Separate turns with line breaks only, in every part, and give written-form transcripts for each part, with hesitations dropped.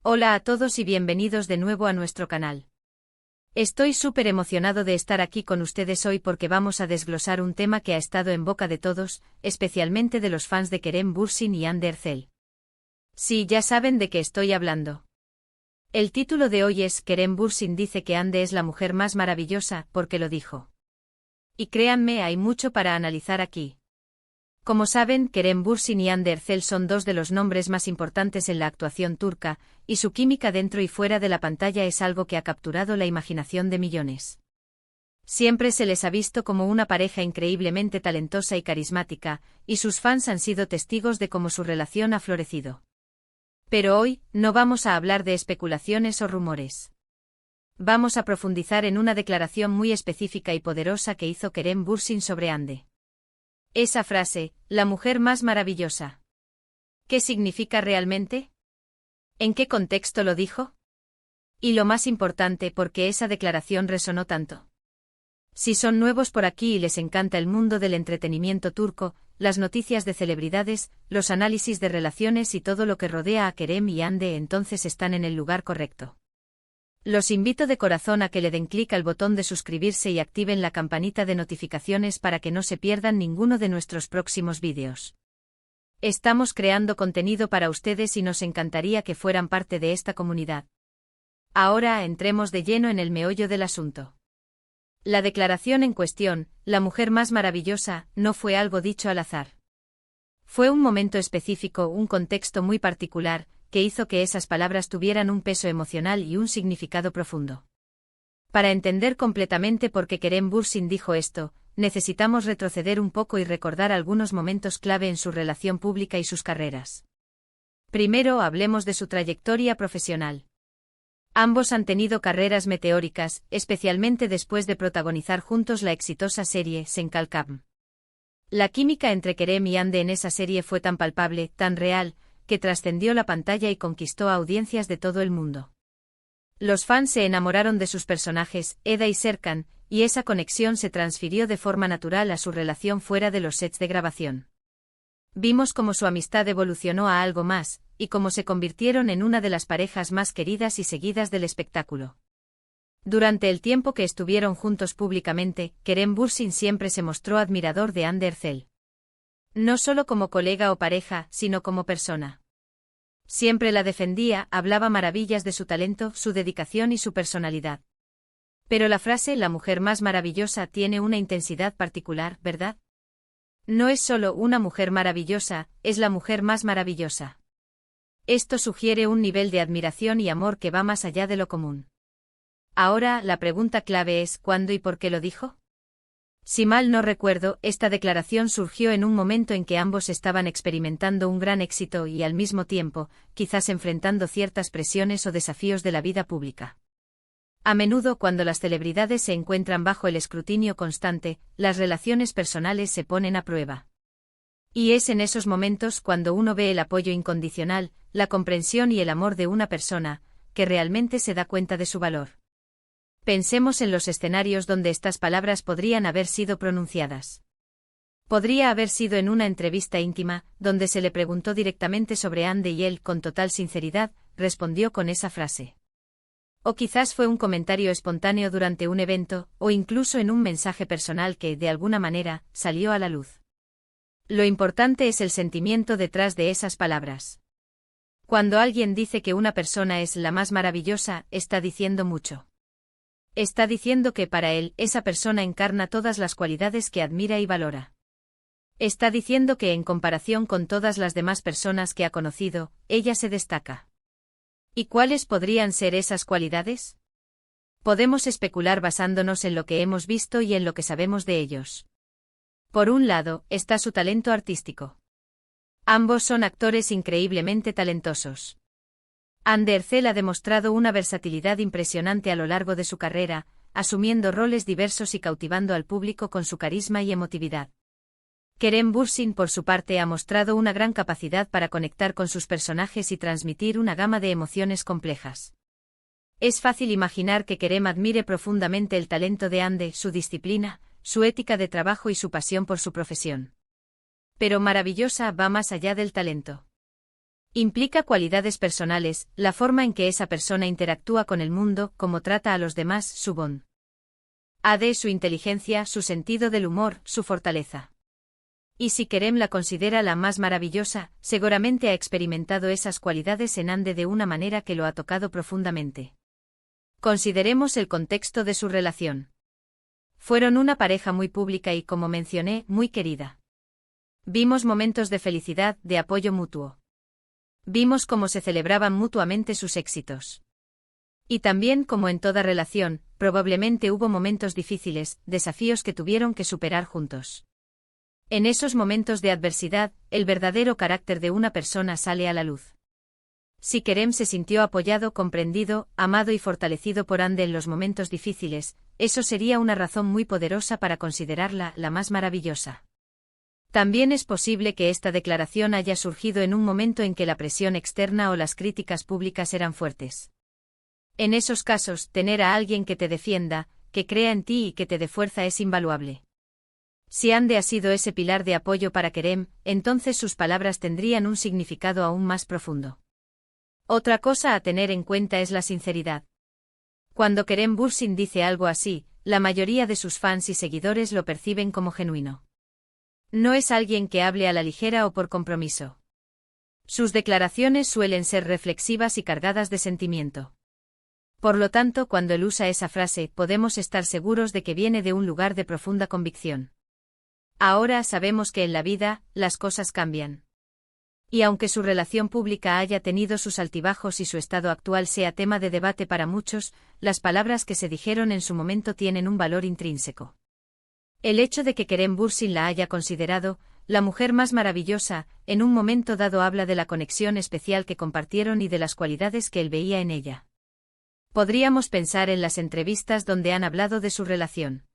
Hola a todos y bienvenidos de nuevo a nuestro canal. Estoy súper emocionado de estar aquí con ustedes hoy porque vamos a desglosar un tema que ha estado en boca de todos, especialmente de los fans de Kerem Bürsin y Hande Erçel. Sí, ya saben de qué estoy hablando. El título de hoy es Kerem Bürsin dice que Hande es la mujer más maravillosa porque lo dijo. Y créanme, hay mucho para analizar aquí. Como saben, Kerem Bürsin y Hande Erçel son dos de los nombres más importantes en la actuación turca, y su química dentro y fuera de la pantalla es algo que ha capturado la imaginación de millones. Siempre se les ha visto como una pareja increíblemente talentosa y carismática, y sus fans han sido testigos de cómo su relación ha florecido. Pero hoy, no vamos a hablar de especulaciones o rumores. Vamos a profundizar en una declaración muy específica y poderosa que hizo Kerem Bürsin sobre Hande. Esa frase, la mujer más maravillosa. ¿Qué significa realmente? ¿En qué contexto lo dijo? Y lo más importante, ¿por qué esa declaración resonó tanto? Si son nuevos por aquí y les encanta el mundo del entretenimiento turco, las noticias de celebridades, los análisis de relaciones y todo lo que rodea a Kerem y Hande, entonces están en el lugar correcto. Los invito de corazón a que le den clic al botón de suscribirse y activen la campanita de notificaciones para que no se pierdan ninguno de nuestros próximos vídeos. Estamos creando contenido para ustedes y nos encantaría que fueran parte de esta comunidad. Ahora entremos de lleno en el meollo del asunto. La declaración en cuestión, la mujer más maravillosa, no fue algo dicho al azar. Fue un momento específico, un contexto muy particular, que hizo que esas palabras tuvieran un peso emocional y un significado profundo. Para entender completamente por qué Kerem Bürsin dijo esto, necesitamos retroceder un poco y recordar algunos momentos clave en su relación pública y sus carreras. Primero hablemos de su trayectoria profesional. Ambos han tenido carreras meteóricas, especialmente después de protagonizar juntos la exitosa serie Sen Kalkam. La química entre Kerem y Hande en esa serie fue tan palpable, tan real, que trascendió la pantalla y conquistó a audiencias de todo el mundo. Los fans se enamoraron de sus personajes, Eda y Serkan, y esa conexión se transfirió de forma natural a su relación fuera de los sets de grabación. Vimos cómo su amistad evolucionó a algo más, y cómo se convirtieron en una de las parejas más queridas y seguidas del espectáculo. Durante el tiempo que estuvieron juntos públicamente, Kerem Bürsin siempre se mostró admirador de Hande Erçel. No solo como colega o pareja, sino como persona. Siempre la defendía, hablaba maravillas de su talento, su dedicación y su personalidad. Pero la frase «la mujer más maravillosa» tiene una intensidad particular, ¿verdad? No es solo una mujer maravillosa, es la mujer más maravillosa. Esto sugiere un nivel de admiración y amor que va más allá de lo común. Ahora, la pregunta clave es ¿cuándo y por qué lo dijo? Si mal no recuerdo, esta declaración surgió en un momento en que ambos estaban experimentando un gran éxito y al mismo tiempo, quizás enfrentando ciertas presiones o desafíos de la vida pública. A menudo, cuando las celebridades se encuentran bajo el escrutinio constante, las relaciones personales se ponen a prueba. Y es en esos momentos cuando uno ve el apoyo incondicional, la comprensión y el amor de una persona, que realmente se da cuenta de su valor. Pensemos en los escenarios donde estas palabras podrían haber sido pronunciadas. Podría haber sido en una entrevista íntima, donde se le preguntó directamente sobre Hande y él, con total sinceridad, respondió con esa frase. O quizás fue un comentario espontáneo durante un evento, o incluso en un mensaje personal que, de alguna manera, salió a la luz. Lo importante es el sentimiento detrás de esas palabras. Cuando alguien dice que una persona es la más maravillosa, está diciendo mucho. Está diciendo que para él, esa persona encarna todas las cualidades que admira y valora. Está diciendo que en comparación con todas las demás personas que ha conocido, ella se destaca. ¿Y cuáles podrían ser esas cualidades? Podemos especular basándonos en lo que hemos visto y en lo que sabemos de ellos. Por un lado, está su talento artístico. Ambos son actores increíblemente talentosos. Hande Erçel ha demostrado una versatilidad impresionante a lo largo de su carrera, asumiendo roles diversos y cautivando al público con su carisma y emotividad. Kerem Bürsin, por su parte, ha mostrado una gran capacidad para conectar con sus personajes y transmitir una gama de emociones complejas. Es fácil imaginar que Kerem admire profundamente el talento de Hande, su disciplina, su ética de trabajo y su pasión por su profesión. Pero maravillosa va más allá del talento. Implica cualidades personales, la forma en que esa persona interactúa con el mundo, cómo trata a los demás, su bondad, su inteligencia, su sentido del humor, su fortaleza. Y si Kerem la considera la más maravillosa, seguramente ha experimentado esas cualidades en Ande de una manera que lo ha tocado profundamente. Consideremos el contexto de su relación. Fueron una pareja muy pública y, como mencioné, muy querida. Vimos momentos de felicidad, de apoyo mutuo. Vimos cómo se celebraban mutuamente sus éxitos. Y también, como en toda relación, probablemente hubo momentos difíciles, desafíos que tuvieron que superar juntos. En esos momentos de adversidad, el verdadero carácter de una persona sale a la luz. Si Kerem se sintió apoyado, comprendido, amado y fortalecido por Ande en los momentos difíciles, eso sería una razón muy poderosa para considerarla la más maravillosa. También es posible que esta declaración haya surgido en un momento en que la presión externa o las críticas públicas eran fuertes. En esos casos, tener a alguien que te defienda, que crea en ti y que te dé fuerza es invaluable. Si Ande ha sido ese pilar de apoyo para Kerem, entonces sus palabras tendrían un significado aún más profundo. Otra cosa a tener en cuenta es la sinceridad. Cuando Kerem Bürsin dice algo así, la mayoría de sus fans y seguidores lo perciben como genuino. No es alguien que hable a la ligera o por compromiso. Sus declaraciones suelen ser reflexivas y cargadas de sentimiento. Por lo tanto, cuando él usa esa frase, podemos estar seguros de que viene de un lugar de profunda convicción. Ahora sabemos que en la vida, las cosas cambian. Y aunque su relación pública haya tenido sus altibajos y su estado actual sea tema de debate para muchos, las palabras que se dijeron en su momento tienen un valor intrínseco. El hecho de que Kerem Bürsin la haya considerado la mujer más maravillosa, en un momento dado habla de la conexión especial que compartieron y de las cualidades que él veía en ella. Podríamos pensar en las entrevistas donde han hablado de su relación.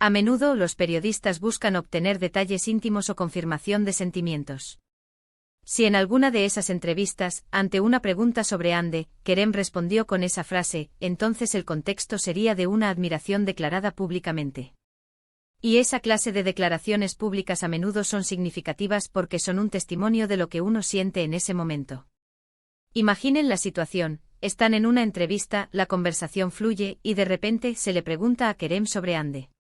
A menudo los periodistas buscan obtener detalles íntimos o confirmación de sentimientos. Si en alguna de esas entrevistas, ante una pregunta sobre Ande, Kerem respondió con esa frase, entonces el contexto sería de una admiración declarada públicamente. Y esa clase de declaraciones públicas a menudo son significativas porque son un testimonio de lo que uno siente en ese momento. Imaginen la situación, están en una entrevista, la conversación fluye y de repente se le pregunta a Kerem sobre Ande.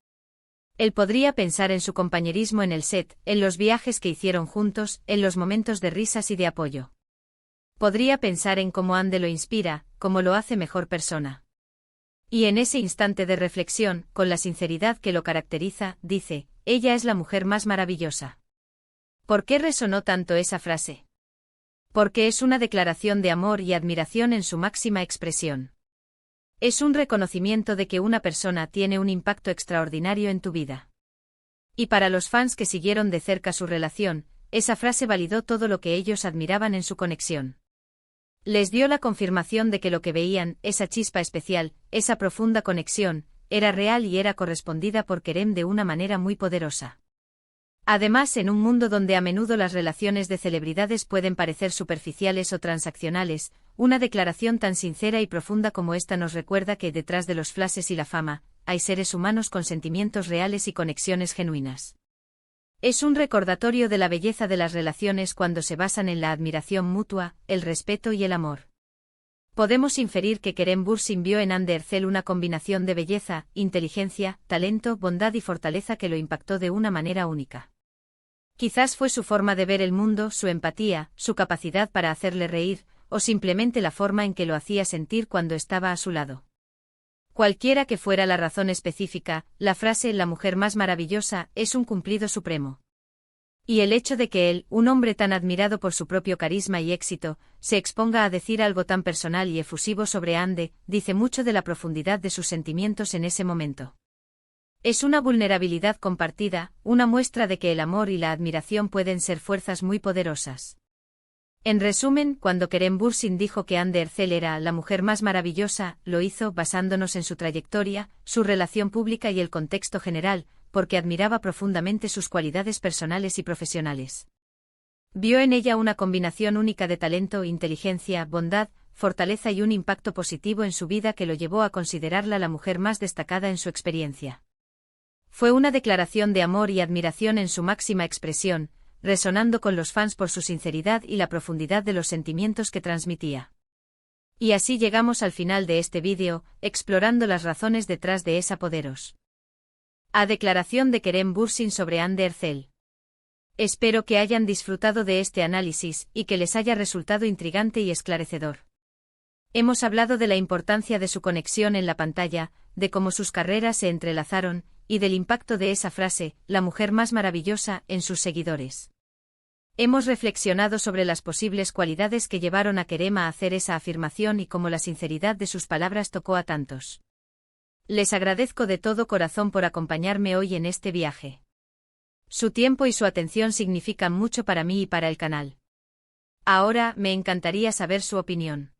Él podría pensar en su compañerismo en el set, en los viajes que hicieron juntos, en los momentos de risas y de apoyo. Podría pensar en cómo Ande lo inspira, cómo lo hace mejor persona. Y en ese instante de reflexión, con la sinceridad que lo caracteriza, dice, ella es la mujer más maravillosa. ¿Por qué resonó tanto esa frase? Porque es una declaración de amor y admiración en su máxima expresión. Es un reconocimiento de que una persona tiene un impacto extraordinario en tu vida. Y para los fans que siguieron de cerca su relación, esa frase validó todo lo que ellos admiraban en su conexión. Les dio la confirmación de que lo que veían, esa chispa especial, esa profunda conexión, era real y era correspondida por Kerem de una manera muy poderosa. Además, en un mundo donde a menudo las relaciones de celebridades pueden parecer superficiales o transaccionales, una declaración tan sincera y profunda como esta nos recuerda que detrás de los flashes y la fama, hay seres humanos con sentimientos reales y conexiones genuinas. Es un recordatorio de la belleza de las relaciones cuando se basan en la admiración mutua, el respeto y el amor. Podemos inferir que Kerem Bürsin vio en Ande Erçel una combinación de belleza, inteligencia, talento, bondad y fortaleza que lo impactó de una manera única. Quizás fue su forma de ver el mundo, su empatía, su capacidad para hacerle reír, o simplemente la forma en que lo hacía sentir cuando estaba a su lado. Cualquiera que fuera la razón específica, la frase «la mujer más maravillosa» es un cumplido supremo. Y el hecho de que él, un hombre tan admirado por su propio carisma y éxito, se exponga a decir algo tan personal y efusivo sobre Ande, dice mucho de la profundidad de sus sentimientos en ese momento. Es una vulnerabilidad compartida, una muestra de que el amor y la admiración pueden ser fuerzas muy poderosas. En resumen, cuando Kerem Bürsin dijo que Ande Erçel era la mujer más maravillosa, lo hizo basándonos en su trayectoria, su relación pública y el contexto general, porque admiraba profundamente sus cualidades personales y profesionales. Vio en ella una combinación única de talento, inteligencia, bondad, fortaleza y un impacto positivo en su vida que lo llevó a considerarla la mujer más destacada en su experiencia. Fue una declaración de amor y admiración en su máxima expresión, resonando con los fans por su sinceridad y la profundidad de los sentimientos que transmitía. Y así llegamos al final de este vídeo, explorando las razones detrás de esa poderos. A declaración de Kerem Bürsin sobre Hande Erçel. Espero que hayan disfrutado de este análisis y que les haya resultado intrigante y esclarecedor. Hemos hablado de la importancia de su conexión en la pantalla, de cómo sus carreras se entrelazaron, y del impacto de esa frase, la mujer más maravillosa, en sus seguidores. Hemos reflexionado sobre las posibles cualidades que llevaron a Kerem a hacer esa afirmación y cómo la sinceridad de sus palabras tocó a tantos. Les agradezco de todo corazón por acompañarme hoy en este viaje. Su tiempo y su atención significan mucho para mí y para el canal. Ahora, me encantaría saber su opinión.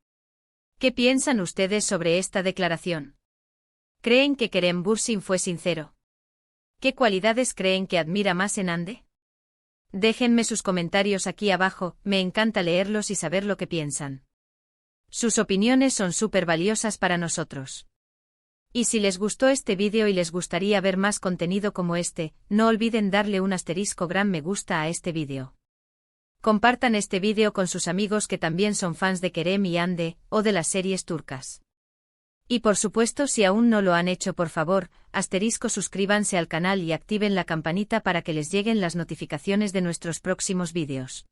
¿Qué piensan ustedes sobre esta declaración? ¿Creen que Kerem Bürsin fue sincero? ¿Qué cualidades creen que admira más en Hande? Déjenme sus comentarios aquí abajo, me encanta leerlos y saber lo que piensan. Sus opiniones son súper valiosas para nosotros. Y si les gustó este vídeo y les gustaría ver más contenido como este, no olviden darle un gran me gusta a este vídeo. Compartan este vídeo con sus amigos que también son fans de Kerem y Hande, o de las series turcas. Y por supuesto, si aún no lo han hecho, por favor, suscríbanse al canal y activen la campanita para que les lleguen las notificaciones de nuestros próximos vídeos.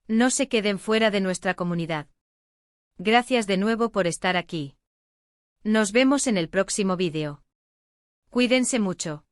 No se queden fuera de nuestra comunidad. Gracias de nuevo por estar aquí. Nos vemos en el próximo vídeo. Cuídense mucho.